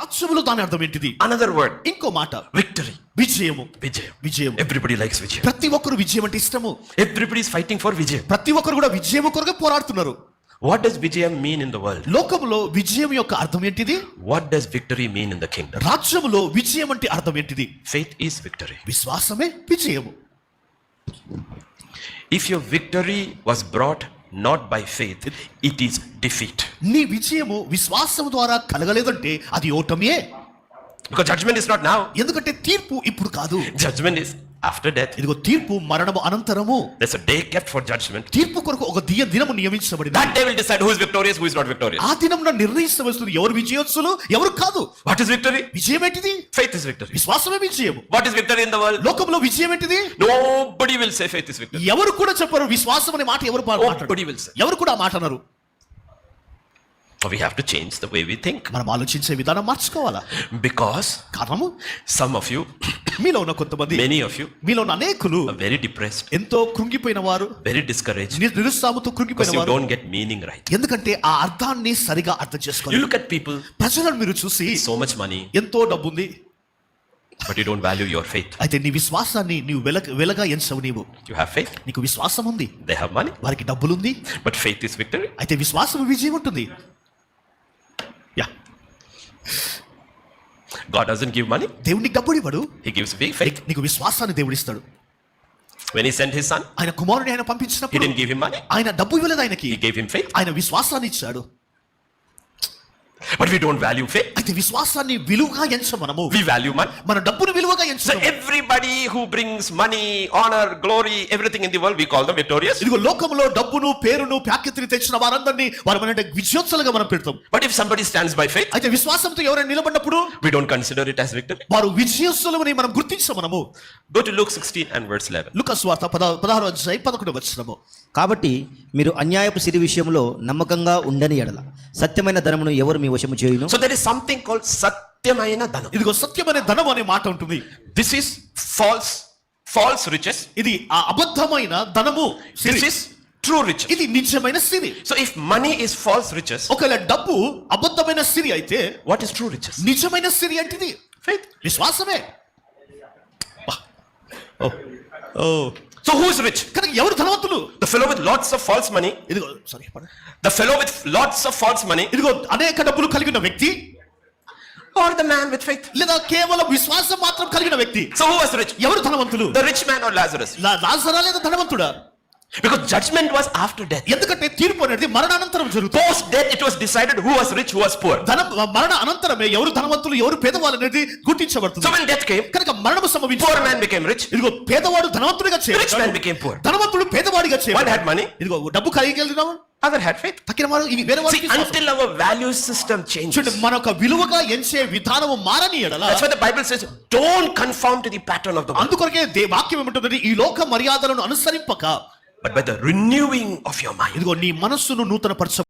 రాజ్యములో దాని అర్థం ఏంటిది? Another word, ఇంకో మాట victory. విజయము. విజయం. Everybody likes vijay. ప్రతి ఒక్కరు విజయం అంటే ఇష్టము. Everybody is fighting for vijay. ప్రతి ఒక్కరు కూడా విజయం కొరకు పోరాడుతున్నారు. What does vijayam mean in the world? లోకములో విజయం యొక్క అర్థం ఏంటిది? What does victory mean in the kingdom? రాజ్యములో విజయం అంటే అర్థం ఏంటిది? Faith is victory. విశ్వాసమే విజయము. If your victory was brought not by faith, it is defeat. నీ విజయము విశ్వాసము ద్వారా కలగలేదంటే అది ఓటమియే. Because judgment is not now. ఎందుకంటే తీర్పు ఇప్పుడు కాదు. Judgment is after death. ఇదిగో తీర్పు మరణము అనంతరము. There's a day kept for judgment. తీర్పు కొరకు ఒక దినము నియమించబడింది. That day will decide who is victorious, who is not victorious. ఆ దినమున నిర్ణయించవలసింది ఎవరు విజయోత్సవులు ఎవరు కాదు. What is victory? విజయం ఏంటిది? Faith is victory. విశ్వాసమే విజయము. What is victory in the world? లోకంలో విజయం ఏంటిది? Nobody will say faith is victory. ఎవరు కూడా చెప్పరు విశ్వాసం అనే మాట ఎవరు మాట్లాడరు. Nobody will say. ఎవరు కూడా ఆ మాట అనరు. We have to change the way we think. మనం ఆలోచించే విధానం మార్చుకోవాలా? Because కారణము some of you, మీలో ఉన్న కొంతమంది, many of you, మీలో ఉన్న అనేకులు are very depressed, ఎంతో కృంగిపోయిన వారు, very discouraged, నిరుత్సాహంతో కృంగిపోయిన because you వారు. don't get meaning right. ఎందుకంటే ఆ అర్థాన్ని సరిగా అర్థం You చేసుకోవాలి. look at people, ప్రజలను మీరు చూసి so much money, ఎంతో డబ్బు ఉంది, but you don't value your faith. అయితే నీ విశ్వాసాన్ని నీవు వెలగా ఎంచవు. నీవు You have faith, నీకు విశ్వాసం ఉంది, they have money, వారికి డబ్బులుంది, but faith is victory. అయితే విశ్వాసం విజయం ఉంటుంది. Yeah, God doesn't give money, దేవుడు నీకు డబ్బులు ఇవ్వడు, He gives faith. నీకు విశ్వాసాన్ని దేవుడు ఇస్తాడు. When He sent His Son, ఆయన కుమారుని ఆయన He పంపించినప్పుడు didn't give Him money, ఆయన డబ్బు ఇవ్వలేదు ఆయనకి, He gave Him faith. ఆయన విశ్వాసాన్ని ఇచ్చాడు. But we don't value faith, అయితే విశ్వాసాన్ని విలువగా ఎంచం మనము. we value money. మన డబ్బును విలువగా So ఎంచం. everybody who brings money, honor, glory, everything in the world, we call them victorious. ఇదిగో లోకంలో డబ్బును పేరును ప్యాకెత్తుని తెచ్చిన వారందరినీ వారు మన విజయోత్సలుగా మనం పెడతాం. But if somebody stands by faith, అయితే విశ్వాసంతో ఎవరైనా నిలబడినప్పుడు we don't consider it as victory. వారు విజయోత్సవమని మనం గుర్తించం. మనము Go to Luke 16 and verse 11. లూకా సువార్త 16వ అధ్యాయం 11వ వచనము. కాబట్టి మీరు అన్యాయపు సిరి విషయంలో నమ్మకంగా ఉండని ఎడల సత్యమైన ధనమును ఎవరు మీ వశము చేయును? So there is something called satyamaina dhanam. ఇదిగో సత్యమనే ధనం అనే మాట ఉంటుంది. This is false riches. ఇది ఆ అబద్ధమైన ధనము. This is true riches. ఇది నిజమైన సిరి. So if money is false riches, ఒకవేళ డబ్బు అబద్ధమైన సిరి అయితే what is true riches? నిజమైన సిరి అంటే Faith. విశ్వాసమే. So who is rich? కనుక ఎవరు ధనవంతులు? The fellow with lots of false money. ఇదిగో sorry, The fellow with lots of false money, ఇదిగో అనేక డబ్బులు కలిగిన వ్యక్తి, or the man with faith. లేదా కేవలం విశ్వాసం మాత్రం కలిగిన వ్యక్తి. So who was rich? ఎవరు ధనవంతులు? The rich man or Lazarus? లాజరా లేదా ధనవంతుడా? Because judgment was after death. ఎందుకంటే తీర్పు అనేది మరణానంతరం జరుగుతుంది. Post death it was decided who was rich, who was poor. మరణ అనంతరమే ఎవరు ధనవంతులు ఎవరు పేదవాళ్ళు అనేది గుర్తించబడుతుంది. So when death came, కనుక మరణము సంభవించి poor man became rich, ఇదిగో పేదవాడు ధనవంతుడిగా rich man చేయబడ్డాడు, became poor. ధనవంతుడు పేదవాడిగా One చేయబడ్డాడు. had money, ఇదిగో డబ్బు కలిగిన other had faith. తక్కిన వారు ఇవి వేరే See, until our value system changes. చూడండి, మన యొక్క విలువగా ఎంచే విధానము మారని ఎడల, That's why the Bible says, don't conform to the pattern of the world, అందుకొరకే వాక్యం ఏమంటుంది, ఈ లోక మర్యాదలను అనుసరింపక but by the renewing of your mind. ఇదిగో నీ మనస్సును నూతన పరచ